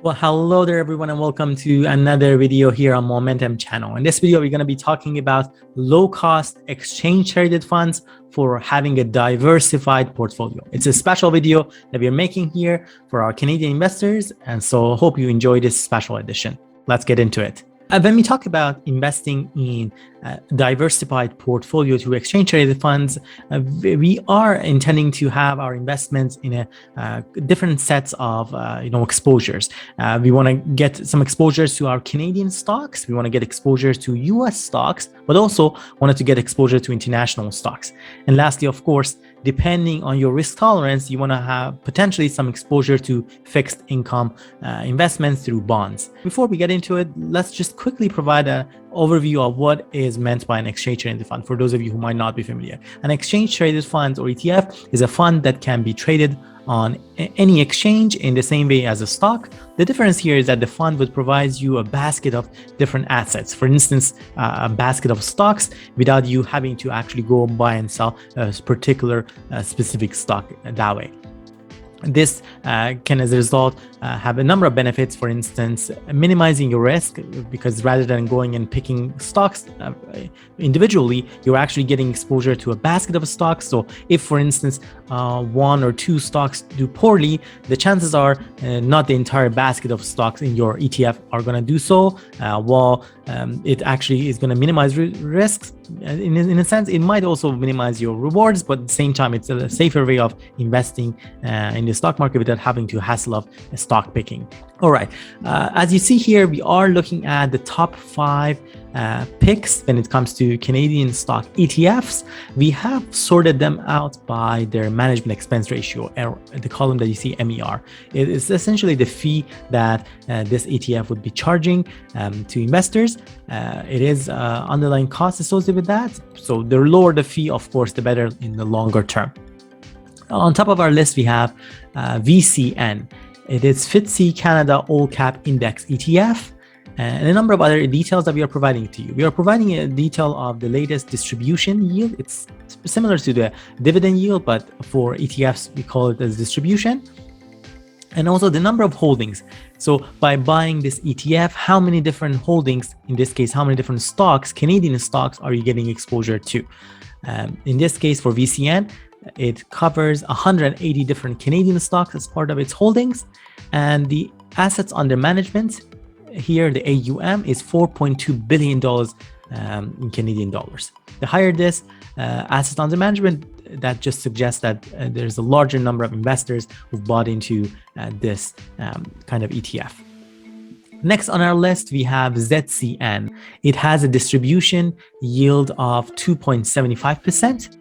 Well, hello there everyone and welcome to another video here on Moementum channel. In this video, we're going to be talking about low-cost exchange-traded funds for having a diversified portfolio. It's a special video that we're making here for our Canadian investors, and so I hope you enjoy this special edition. Let's get into it. When we talk about investing in diversified portfolio through exchange-traded funds, we are intending to have our investments in a different sets of exposures. We want to get some exposures to our Canadian stocks. We want to get exposures to US stocks, but also wanted to get exposure to international stocks. And lastly, of course, depending on your risk tolerance, you want to have potentially some exposure to fixed income investments through bonds. Before we get into it, let's just quickly provide an overview of what is meant by an exchange-traded fund for those of you who might not be familiar. An exchange-traded fund or ETF is a fund that can be traded on any exchange in the same way as a stock. The difference here is that the fund would provide you a basket of different assets. For instance, a basket of stocks without you having to actually go buy and sell a particular specific stock that way. This can, as a result, have a number of benefits. For instance, minimizing your risk, because rather than going and picking stocks individually, you're actually getting exposure to a basket of stocks. So if, for instance, one or two stocks do poorly, the chances are not the entire basket of stocks in your ETF are going to do so. While it actually is going to minimize risks, in a sense, it might also minimize your rewards, but at the same time, it's a safer way of investing in the stock market without having to hassle of stock picking. All right, as you see here, we are looking at the top 5 picks when it comes to Canadian stock ETFs. We have sorted them out by their management expense ratio, the column that you see MER. It is essentially the fee that this ETF would be charging to investors. It is underlying costs associated with that. So the lower the fee, of course, the better in the longer term. On top of our list, we have VCN. It is FTSE Canada All Cap Index ETF, and a number of other details that we are providing to you. We are providing a detail of the latest distribution yield. It's similar to the dividend yield, but for ETFs, we call it as distribution. And also the number of holdings. So by buying this ETF, how many different holdings, in this case, how many different stocks, Canadian stocks, are you getting exposure to? In this case, for VCN, it covers 180 different Canadian stocks as part of its holdings, and the assets under management here, the AUM, is $4.2 billion in Canadian dollars. The higher this assets under management, that just suggests that there's a larger number of investors who've bought into this kind of ETF. Next on our list, we have ZCN. It has a distribution yield of 2.75%.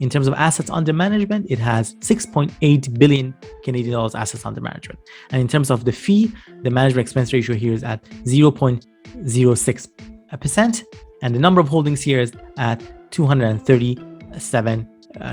In terms of assets under management, it has 6.8 billion Canadian dollars assets under management. And in terms of the fee, the management expense ratio here is at 0.06%. And the number of holdings here is at 237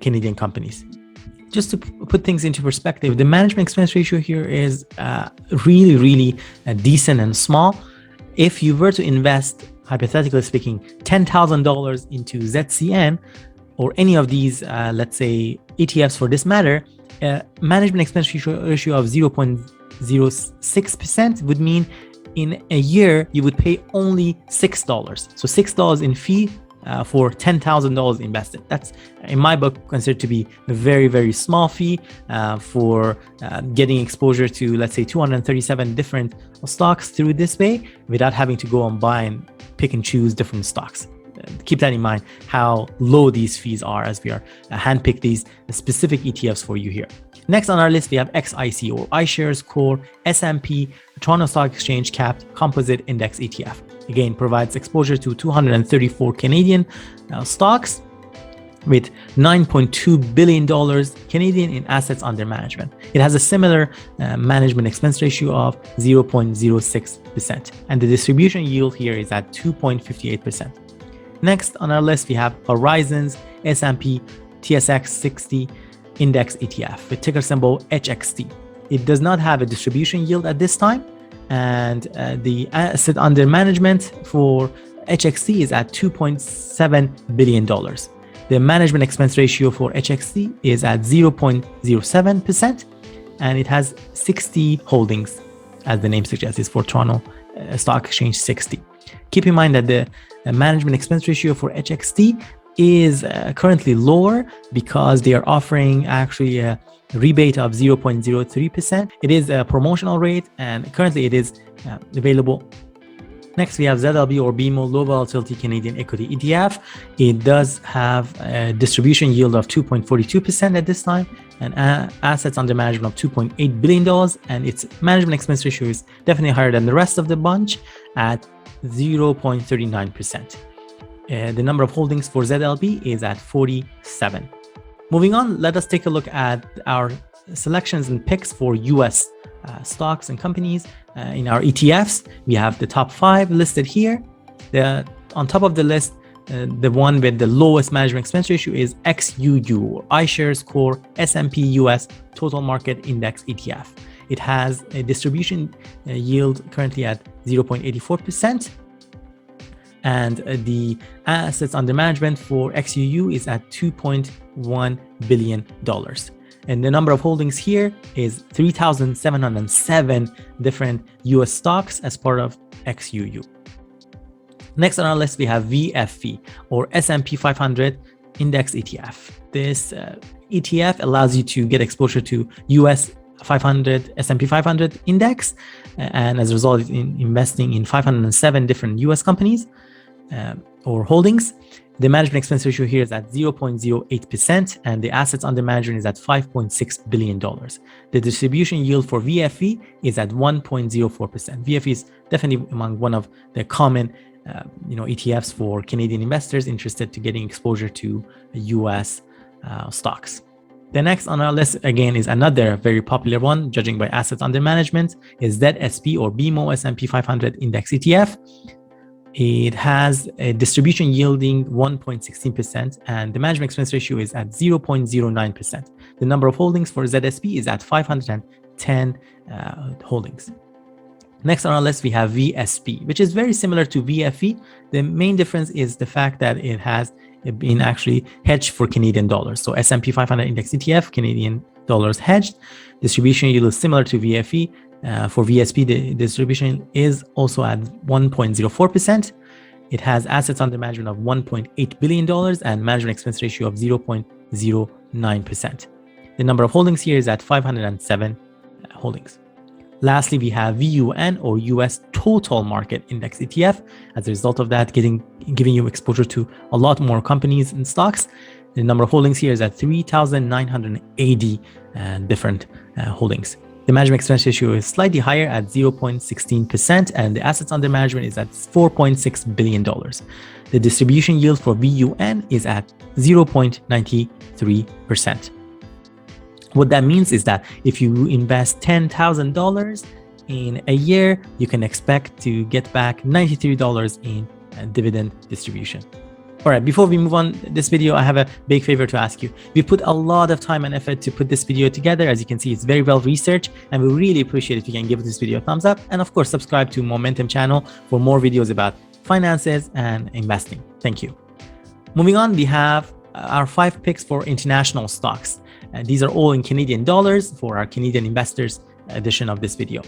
Canadian companies. Just to put things into perspective, the management expense ratio here is really decent and small. If you were to invest, hypothetically speaking, $10,000 into ZCN, or any of these, let's say, ETFs for this matter, management expense ratio of 0.06% would mean in a year you would pay only $6. So $6 in fee for $10,000 invested. That's, in my book, considered to be a very small fee for getting exposure to, let's say, 237 different stocks through this way without having to go and buy and pick and choose different stocks. Keep that in mind, how low these fees are as we are handpick these specific ETFs for you here. Next on our list, we have 𝐋𝐈𝐖𝐊 or iShares Core S&P Toronto Stock Exchange Capped Composite Index ETF. Again, provides exposure to 234 Canadian stocks with $9.2 billion Canadian in assets under management. It has a similar management expense ratio of 0.06%, and the distribution yield here is at 2.58%. Next on our list, we have Horizons S&P TSX 60 Index ETF with ticker symbol HXT. It does not have a distribution yield at this time, and the asset under management for HXT is at $2.7 billion. The management expense ratio for HXT is at 0.07%, and it has 60 holdings as the name suggests, is for Toronto Stock Exchange 60. Keep in mind that the management expense ratio for HXT is currently lower because they are offering actually a rebate of 0.03%. It is a promotional rate and currently it is available. Next, we have ZLB or BMO Low Volatility Canadian Equity ETF. It does have a distribution yield of 2.42% at this time and assets under management of $2.8 billion. And its management expense ratio is definitely higher than the rest of the bunch at 0.39%. The number of holdings for ZLB is at 47. Moving on, let us take a look at our selections and picks for US stocks and companies. In our ETFs, we have the top 5 listed here. On top of the list, the one with the lowest management expense ratio is 𝐿𝐋𝐈𝐿 or iShares Core S&P US Total Market Index ETF. It has a distribution yield currently at 0.84%. And the assets under management for 𝐿𝐋𝐈𝐿 is at $2.1 billion. And the number of holdings here is 3,707 different US stocks as part of 𝐿𝐋𝐈𝐿. Next on our list, we have VFV or S&P 500 Index ETF. This ETF allows you to get exposure to US 500 S&P 500 index, and as a result, in investing in 507 different US companies or holdings. The management expense ratio here is at 0.08%, and the assets under management is at $5.6 billion. The distribution yield for VFV is at 1.04%. VFV is definitely among one of the common ETFs for Canadian investors interested to getting exposure to US stocks. The next on our list, again, is another very popular one, judging by assets under management, is ZSP or BMO S&P 500 Index ETF. It has a distribution yielding 1.16%, and the management expense ratio is at 0.09%. The number of holdings for ZSP is at 510 holdings. Next on our list, we have VSP, which is very similar to VFE. The main difference is the fact that it has been actually hedged for Canadian dollars. So S&P 500 Index ETF, Canadian dollars hedged. Distribution yield is similar to VFE. For VSP, the distribution is also at 1.04%. It has assets under management of $1.8 billion and management expense ratio of 0.09%. The number of holdings here is at 507 holdings. Lastly, we have VUN or US Total Market Index ETF. As a result of that, giving you exposure to a lot more companies and stocks. The number of holdings here is at 3,980 different holdings. The management expense ratio is slightly higher at 0.16%, and the assets under management is at $4.6 billion. The distribution yield for VUN is at 0.93%. What that means is that if you invest $10,000 in a year, you can expect to get back $93 in dividend distribution. All right, before we move on this video, I have a big favor to ask you. We put a lot of time and effort to put this video together. As you can see, it's very well researched, and we really appreciate if you can give this video a thumbs up. And of course, subscribe to Moementum channel for more videos about finances and investing. Thank you. Moving on, we have our 5 picks for international stocks. These are all in Canadian dollars for our Canadian investors edition of this video.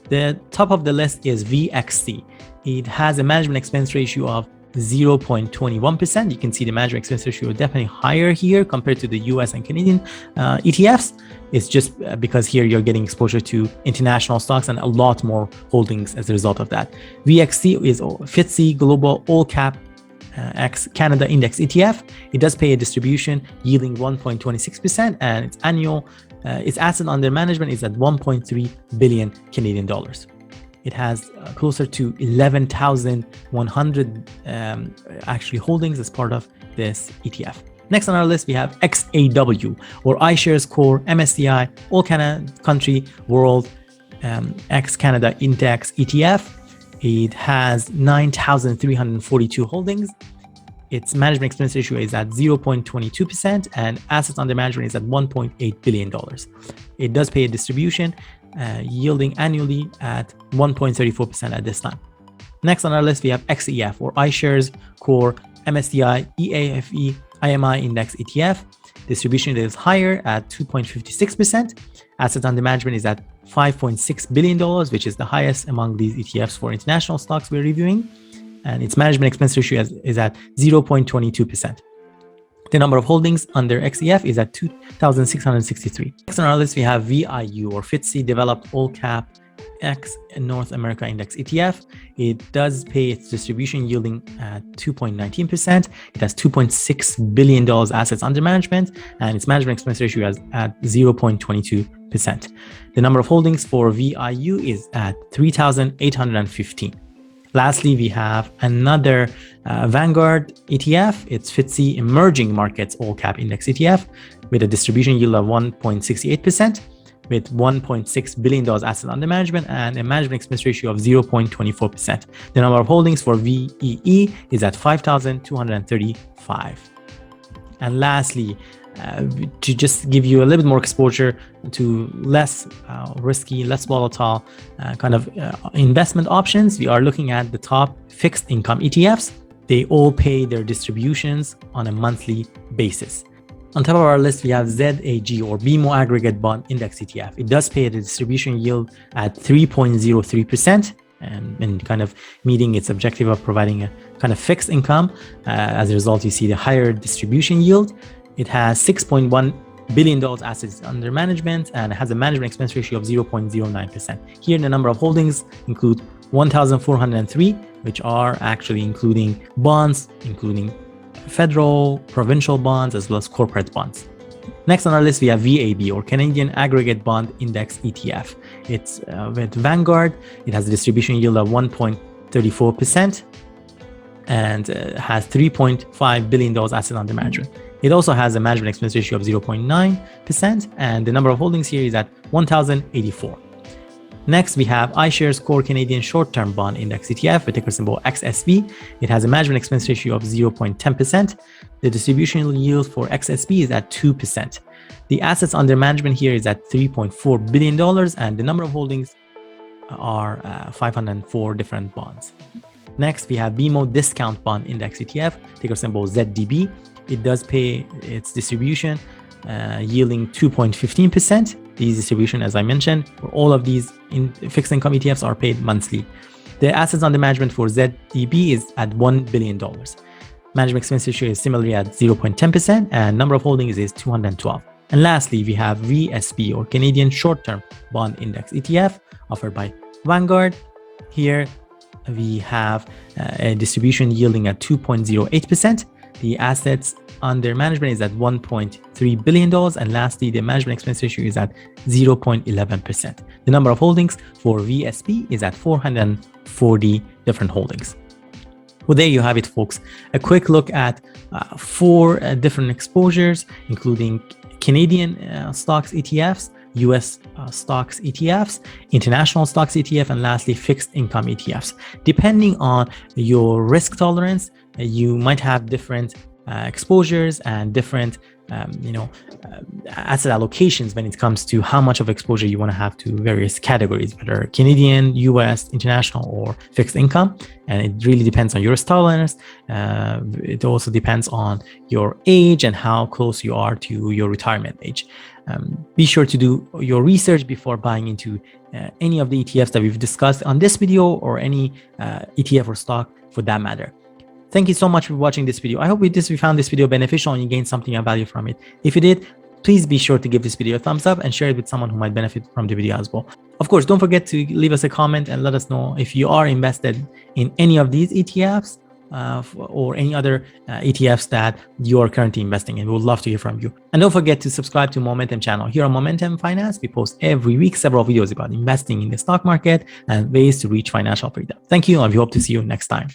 The top of the list is VXC. It has a management expense ratio of 0.21%. You can see the management expense ratio is definitely higher here compared to the US and Canadian ETFs. It's just because here you're getting exposure to international stocks and a lot more holdings as a result of that. VXC is FTSE Global All Cap X Canada Index ETF. It does pay a distribution yielding 1.26%, and its annual its asset under management is at 1.3 billion Canadian dollars. It has closer to 11,100 actually holdings as part of this ETF. Next on our list, we have 𝐿𝐋𝐈𝐿 or iShares Core MSCI All Country World X Canada Index ETF. It has 9,342 holdings. Its management expense ratio is at 0.22%, and assets under management is at $1.8 billion. It does pay a distribution, yielding annually at 1.34% at this time. Next on our list, we have XEF or iShares Core MSCI EAFE IMI Index ETF. Distribution is higher at 2.56%. Assets under management is at $5.6 billion, which is the highest among these ETFs for international stocks we're reviewing. And its management expense ratio is at 0.22%. The number of holdings under XEF is at 2,663. Next on our list, we have VIU or FTSE Developed All Cap X North America Index ETF. It does pay its distribution yielding at 2.19%. It has $2.6 billion assets under management, and its management expense ratio is at 0.22%. The number of holdings for VIU is at 3,815. Lastly, we have another Vanguard ETF. It's FTSE Emerging Markets All Cap Index ETF with a distribution yield of 1.68%, with $1.6 billion assets under management and a management expense ratio of 0.24%. The number of holdings for VEE is at 5,235. And lastly, to just give you a little bit more exposure to less risky, less volatile investment options, we are looking at the top fixed income ETFs. They all pay their distributions on a monthly basis. On top of our list, we have ZAG or BMO Aggregate Bond Index ETF. It does pay a distribution yield at 3.03%. And kind of meeting its objective of providing a kind of fixed income. As a result, you see the higher distribution yield. It has $6.1 billion assets under management and has a management expense ratio of 0.09%. Here, the number of holdings include 1,403, which are actually including bonds, including federal, provincial bonds, as well as corporate bonds. Next on our list, we have VAB or Canadian Aggregate Bond Index ETF. It's with Vanguard. It has a distribution yield of 1.34% and has $3.5 billion assets under management. It also has a management expense ratio of 0.9%, and the number of holdings here is at 1,084. Next, we have iShares Core Canadian Short-Term Bond Index ETF with ticker symbol XSB. It has a management expense ratio of 0.10%. The distribution yield for XSB is at 2%. The assets under management here is at $3.4 billion, and the number of holdings are 504 different bonds. Next, we have BMO Discount Bond Index ETF, ticker symbol ZDB. It does pay its distribution, yielding 2.15%. These distribution, as I mentioned, for all of these fixed income ETFs are paid monthly. The assets under management for ZDB is at $1 billion. Management expense ratio is similarly at 0.10%, and number of holdings is 212. And lastly, we have VSB or Canadian Short-Term Bond Index ETF offered by Vanguard. Here we have a distribution yielding at 2.08%. The assets under management is at $1.3 billion. And lastly, the management expense ratio is at 0.11%. The number of holdings for VSB is at 440 different holdings. Well, there you have it, folks. A quick look at 4 different exposures, including Canadian stocks ETFs, US stocks ETFs, international stocks ETF, and lastly, fixed income ETFs. Depending on your risk tolerance, you might have different exposures and different asset allocations when it comes to how much of exposure you want to have to various categories, whether Canadian, US, international, or fixed income. And it really depends on your risk tolerance. It also depends on your age and how close you are to your retirement age. Be sure to do your research before buying into any of the ETFs that we've discussed on this video, or any ETF or stock for that matter. Thank you so much for watching this video. I hope you found this video beneficial and you gained something of value from it. If you did, please be sure to give this video a thumbs up and share it with someone who might benefit from the video as well. Of course, don't forget to leave us a comment and let us know if you are invested in any of these ETFs or any other ETFs that you are currently investing in. We would love to hear from you. And don't forget to subscribe to Moementum channel. Here on Moementum Finance, we post every week several videos about investing in the stock market and ways to reach financial freedom. Thank you, and we hope to see you next time.